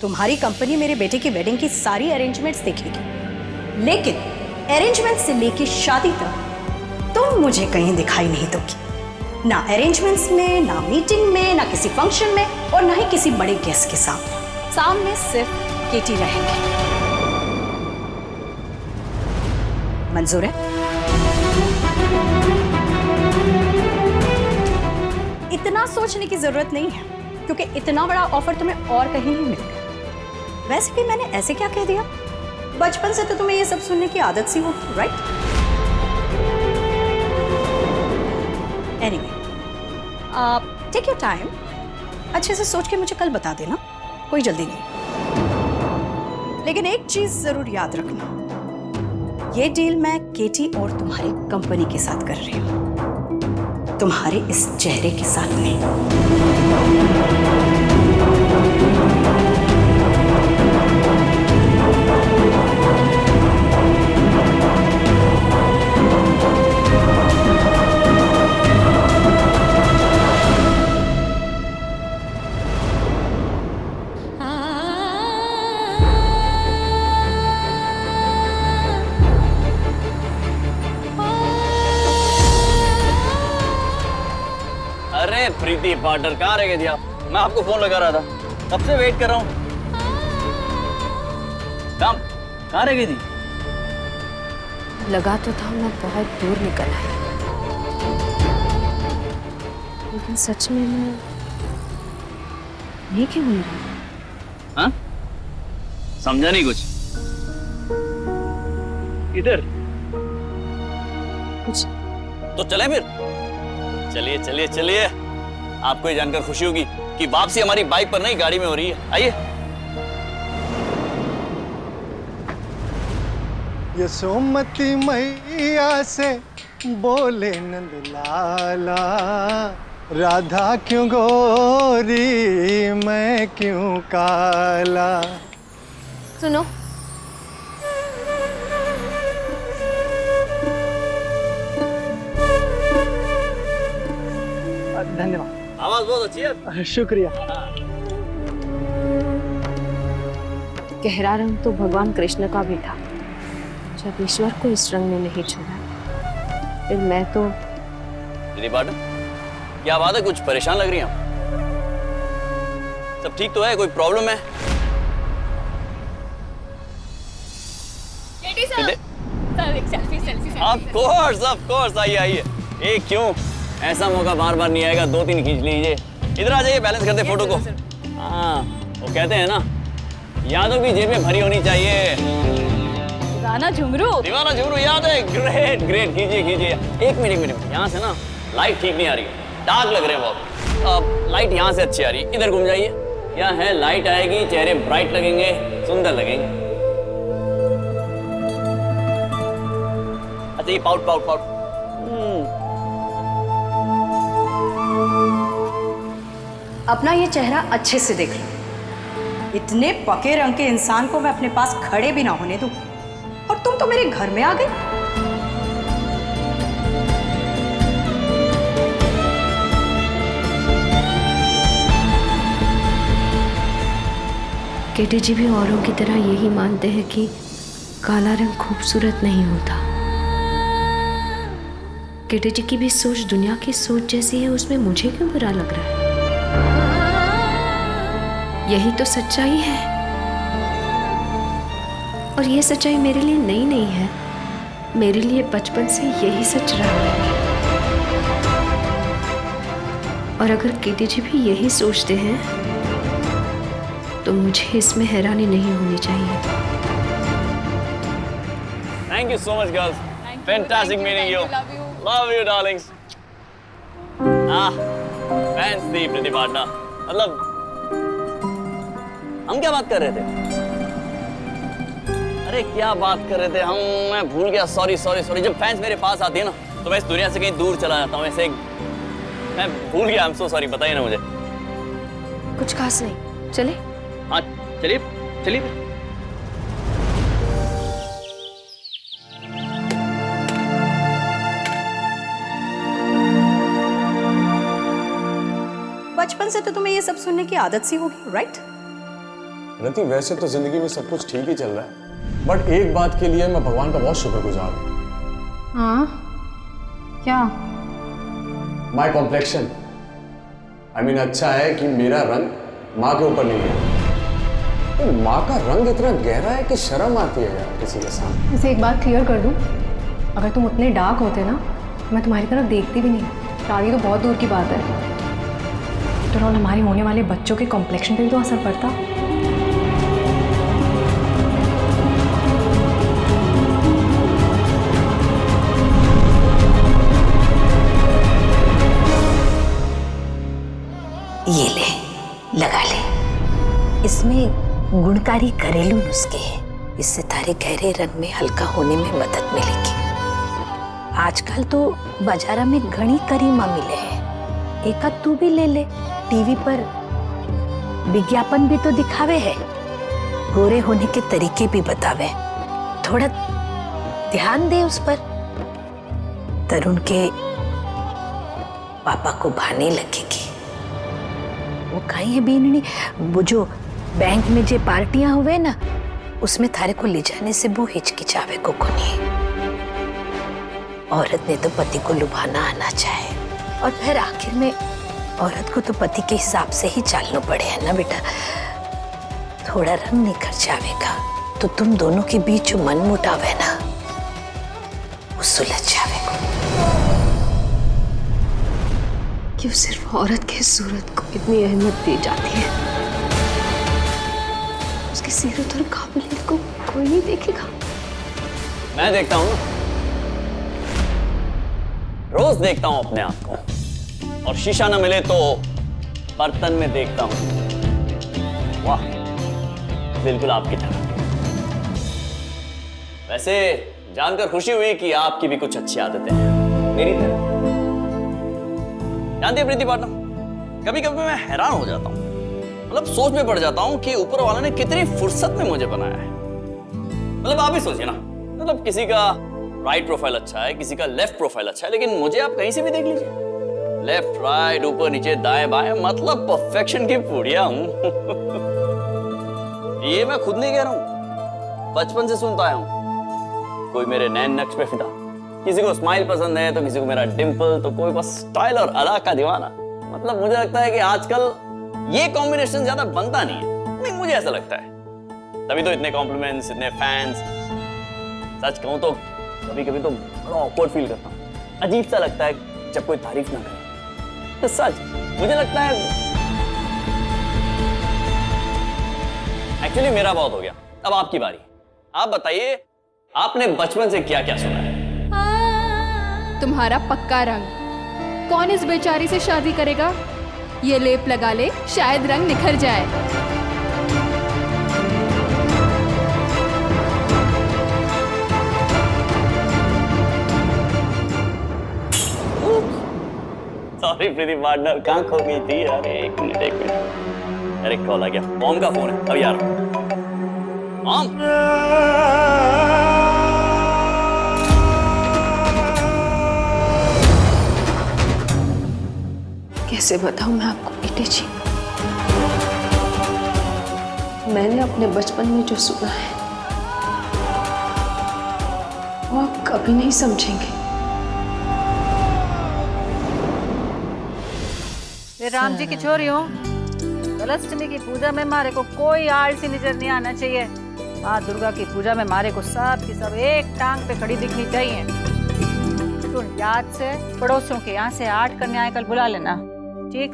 तुम्हारी कंपनी मेरे बेटे की वेडिंग की सारी अरेंजमेंट्स देखेगी, लेकिन अरेंजमेंट से लेके शादी तक तुम मुझे कहीं दिखाई नहीं दोगी। ना अरेंजमेंट्स में, ना मीटिंग में, ना किसी फंक्शन में, और ना ही किसी बड़े गेस्ट के सामने। सामने सिर्फ केटी रहेंगे। मंजूर है? इतना सोचने की जरूरत नहीं है, क्योंकि इतना बड़ा ऑफर तुम्हें और कहीं नहीं मिलेगा। वैसे भी मैंने ऐसे क्या कह दिया, बचपन से तो तुम्हें ये सब सुनने की आदत सी होगी, right? Anyway, take your time, अच्छे से सोच के मुझे कल बता देना, कोई जल्दी नहीं। लेकिन एक चीज जरूर याद रखना, ये डील मैं केटी और तुम्हारी कंपनी के साथ कर रही हूं, तुम्हारे इस चेहरे के साथ नहीं। अरे प्रीति पार्टनर, कहाँ रह गए थे आप? मैं आपको फोन लगा रहा था, कब से वेट कर रहा हूँ। कहाँ रह गई थी? लगा तो था मैं बहुत दूर निकल आई, लेकिन सच में मैं नहीं क्यों मिल रही? हाँ? समझा नहीं कुछ। इधर कुछ तो चले फिर। चलिए चलिए चलिए, आपको ये जानकर खुशी होगी कि वापसी हमारी बाइक पर नहीं गाड़ी में हो रही है। आइए। यशोमती मैया से बोले नंद लाला, राधा क्यों गोरी मैं क्यों काला। सुनो, धन्यवाद। आवाज बहुत अच्छी है। शुक्रिया। गहरा रंग तो भगवान कृष्ण का भी था। जब ईश्वर को इस रंग ने नहीं छोड़ा, फिर मैं तो। दीदी पार्टनर, क्या बात है, कुछ परेशान लग रही हैं आप? सब ठीक तो है? कोई प्रॉब्लम है? ऑफ कोर्स, आइए आइए। एक क्यों, ऐसा मौका बार बार नहीं आएगा, 2-3 खींच लीजिए। इधर आ जाइए, बैलेंस करते फोटो को। हाँ, वो कहते हैं ना, यादों की जेब में भरी होनी चाहिए। दीवाना झुमरू याद है? ग्रेट ग्रेट, कीजिए कीजिए। एक मिनट, यहाँ से ना लाइट ठीक नहीं आ रही है, डार्क लग रहे हैं बहुत। अब लाइट यहाँ से अच्छी आ रही है, इधर घूम जाइए। क्या है, लाइट आएगी, चेहरे ब्राइट लगेंगे, सुंदर लगेंगे। अच्छा, ये पाउट। अपना ये चेहरा अच्छे से देख लो। इतने पके रंग के इंसान को मैं अपने पास खड़े भी ना होने दूं, और तुम तो मेरे घर में आ गई। केटी जी भी औरों की तरह यही मानते हैं कि काला रंग खूबसूरत नहीं होता। केटी जी की भी सोच दुनिया की सोच जैसी है, उसमें मुझे क्यों बुरा लग रहा है? यही तो सच्चाई है, और ये सच्चाई मेरे लिए नई नहीं है। मेरे लिए बचपन से यही सच रहा है। और अगर केटी जी भी यही सोचते हैं, तो मुझे इसमें हैरानी नहीं होनी चाहिए। Thank you so much girls, fantastic meeting you. Love you Darling's. Fancy Preeti partner, मतलब हम क्या बात कर रहे थे? अरे क्या बात कर रहे थे हम, मैं भूल गया। सॉरी। जब फैंस मेरे पास आती है ना, तो मैं इस दुनिया से कहीं दूर चला जाता हूँ। ऐसे मैं भूल गया, आई एम सो सॉरी। बताइए ना मुझे। कुछ खास नहीं, चले? हाँ चलिए। बचपन से तो तुम्हें ये सब सुनने की आदत सी होगी, राइट? रति, वैसे तो जिंदगी में सब कुछ ठीक ही चल रहा है, बट एक बात के लिए मैं भगवान का बहुत शुक्रगुजार हूँ। हाँ, क्या? माई कॉम्प्लेक्शन। आई मीन, अच्छा है कि मेरा रंग माँ के ऊपर नहीं है। तो माँ का रंग इतना गहरा है कि शर्म आती है यार किसी के साथ। इसे एक बात क्लियर कर दूं, अगर तुम उतने डार्क होते ना तो मैं तुम्हारी तरफ देखती भी नहीं। शादी तो बहुत दूर की बात है। आफ्टर ऑल हमारे होने वाले बच्चों के कॉम्प्लेक्शन पे भी तो असर पड़ता। ये ले, लगा ले। इसमें गुणकारी घरेलू नुस्खे हैं। इससे तारे गहरे रंग में हल्का होने में मदद मिलेगी। आजकल तो बाजारा में घनी करीमा मिले हैं। एक आध तू भी ले ले। टीवी पर विज्ञापन भी तो दिखावे है, गोरे होने के तरीके भी बतावे। थोड़ा ध्यान दे उस पर। तरुण के पापा को भाने लगेगी। वो कहीं है भी नहीं। वो जो बैंक में जे पार्टियां हुए ना, उसमें थारे को ले जाने से वो हिचकिचावे को नहीं। औरत ने तो पति को लुभाना आना चाहे, और फिर आखिर में औरत को तो पति के हिसाब से ही चलना पड़े है ना बेटा। थोड़ा रंग निखर जाएगा तो तुम दोनों के बीच जो मन मुटाव है ना, वो सुलझ जाएगा। क्यों सिर्फ औरत की सूरत को इतनी अहमियत दी जाती है? उसकी सीरत और काबिलियत को कोई नहीं देखेगा। मैं देखता हूँ, रोज देखता हूं अपने आप को, और शीशा न मिले तो बर्तन में देखता हूं। वाह, बिल्कुल आपकी तरह। वैसे जानकर खुशी हुई कि आपकी भी कुछ अच्छी आदतें हैं मेरी तरह। जानती है प्रीति पार्टनर, कभी कभी मैं हैरान हो जाता हूं, मतलब सोच में पड़ जाता हूं कि ऊपर वाला ने कितनी फुर्सत में मुझे बनाया है। मतलब आप ही सोचिए ना, मतलब किसी का राइट प्रोफाइल अच्छा है, किसी का लेफ्ट प्रोफाइल अच्छा है, लेकिन मुझे आप कहीं से भी देख लीजिए, लेफ्ट राइट ऊपर नीचे दाएं बाएं, मतलब परफेक्शन की पूड़िया हूं। ये मैं खुद नहीं कह रहा हूं, बचपन से सुनता आया हूं। कोई मेरे नैन नक्श पे फिदा, किसी को स्माइल पसंद है तो किसी को मेरा डिंपल, तो कोई बस स्टाइल और अदा का दीवाना। मतलब मुझे लगता है कि आजकल ये कॉम्बिनेशन ज्यादा बनता नहीं है, नहीं मुझे ऐसा लगता है। तभी तो इतने कॉम्प्लीमेंट्स, इतने फैंस। सच कहूं तो कभी कभी तो बड़ा ऑकवर्ड फील करता हूं, अजीब सा लगता है जब कोई तारीफ ना करे। तो सच मुझे लगता है एक्चुअली मेरा बहुत हो गया, अब आपकी बारी। आप बताइए, आपने बचपन से क्या क्या सुना है? तुम्हारा पक्का रंग। कौन इस बेचारी से शादी करेगा? ये लेप लगा ले, शायद रंग निखर जाए। सॉरी प्रीति पार्टनर, कहाँ खो गई थी? अरे एक मिनट। अरे कॉल आ गया, मॉम का फोन है, अब यार मॉम। कैसे बताऊं मैं आपको बेटे जी, मैंने अपने बचपन में जो सुना है वो आप कभी नहीं समझेंगे। राम जी की छोरी हूँ। कलष्टमी की पूजा में मारे को कोई आलसी नजर नहीं आना चाहिए। माँ दुर्गा की पूजा में मारे को सब की सब एक टांग पे खड़ी दिखनी चाहिए। तो याद से पड़ोसियों के यहाँ से 8 कन्याएं कल बुला लेना, ठीक?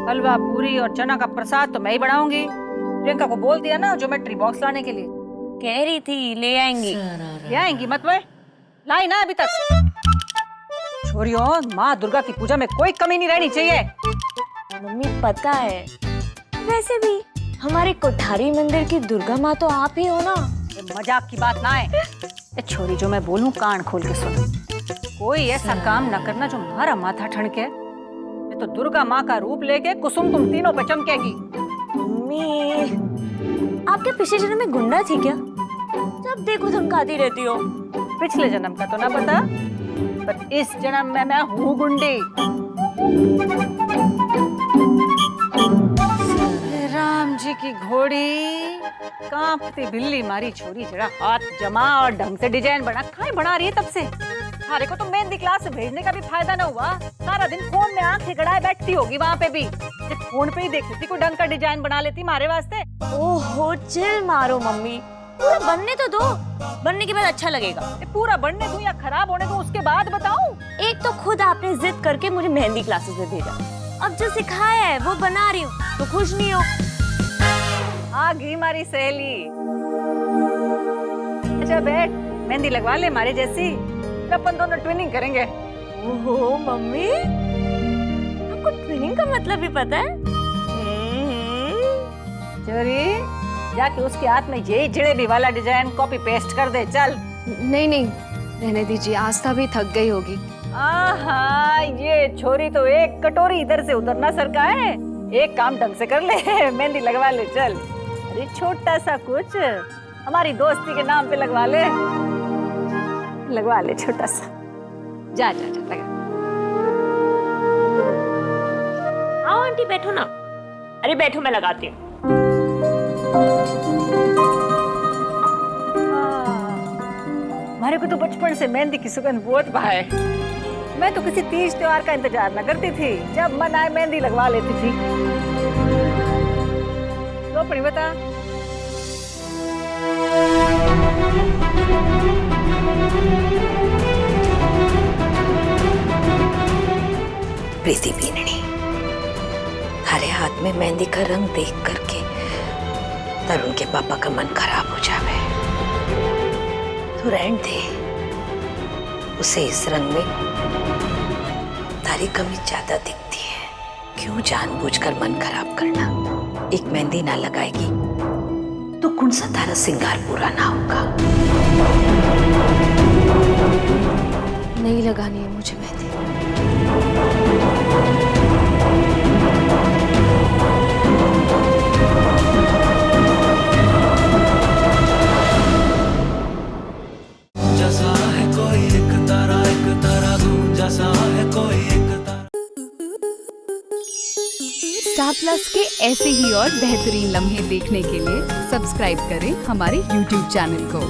हलवा पूरी और चना का प्रसाद तो मैं ही बनाऊंगी। प्रियंका को बोल दिया ना ज्योमेट्री बॉक्स लाने के लिए। कह रही थी ले आएंगी। ले आएंगी मत वे, लाई ना अभी तक। छोरियों, माँ दुर्गा की पूजा में कोई कमी नहीं रहनी चाहिए। मम्मी पता है, वैसे भी हमारे कोठारी मंदिर की दुर्गा माँ तो आप ही हो ना। मजाक की बात ना है। छोरी, जो मैं बोलूं कान खोल के सुन। कोई ऐसा काम ना करना जो हमारा माथा ठनके। तो दुर्गा माँ का रूप लेके कुसुम तुम तीनों पे चमकेगी। मम्मी, आप क्या पिछले जन्म में गुंडा थी क्या? जब देखो धमकाती रहती हो। पिछले जन्म का तो ना पता, पर इस जन्म में मैं हूँ गुंडी। राम जी ऊंची की घोड़ी कांपती बिल्ली मारी छोरी, जरा हाथ जमा और ढंग से डिजाइन बना। खाए बना रही है तब से। हमारे को तो मेहंदी क्लास भेजने का भी फायदा ना हुआ। सारा दिन फोन में आंखें गड़ाए बैठती होगी वहाँ पे भी। जब फोन पे ही देख लेती कोई ढंग का डिजाइन बना लेती हमारे वास्ते। ओहो चिल मारो मम्मी, पूरा बनने तो दो, बनने के बाद अच्छा लगेगा। पूरा बनने दूं या खराब होने दूं उसके बाद बताऊं? एक तो खुद आपने जिद करके मुझे मेहंदी क्लासेस में भेजा, अब जो सिखाया है वो बना रही हूँ तो खुश नहीं हो। आ गई हमारी सहेली। अच्छा बैठ, मेहंदी लगवा ले हमारे जैसी, फिर अपन दोनों ट्विनिंग करेंगे। ओहो मम्मी, आपको ट्विनिंग का मतलब भी पता है? चोरी जाके उसके हाथ में यही जलेबी वाला डिजाइन कॉपी पेस्ट कर दे। चल। नहीं नहीं, रहने दीजिए, आस्था भी थक गई होगी। आहा, ये छोरी तो एक कटोरी इधर से उधर ना सरका है। एक काम ढंग से कर ले, मेहंदी लगवा ले। चल। अरे छोटा सा कुछ हमारी दोस्ती के नाम पे लगवा ले, लगवा ले छोटा सा। जा जा जा लगा। आओ आंटी बैठो ना। अरे बैठो, मैं लगाती हूँ। हमारे को तो बचपन से मेहंदी की सुगंध बहुत भाए। मैं तो किसी तीज त्योहार का इंतजार न करती थी, जब मन आए मेहंदी लगवा लेती थी। तो अपनी बता। प्रीति बीननी, थारे हाथ में मेहंदी का रंग देख करके तरुण के पापा का मन खराब हो जावे। तो रहने दे, उसे इस रंग में तारी कमी ज्यादा दिखती है। क्यों जानबूझकर मन खराब करना? एक मेहंदी ना लगाएगी तो कौन सा तारा सिंगार पूरा ना होगा। नहीं लगानी है मुझे मेहंदी। जैसा है कोई एक तारा गूंजा सा है कोई एक तारा। स्टार प्लस के ऐसे ही और बेहतरीन लम्हे देखने के लिए सब्सक्राइब करें हमारे YouTube चैनल को।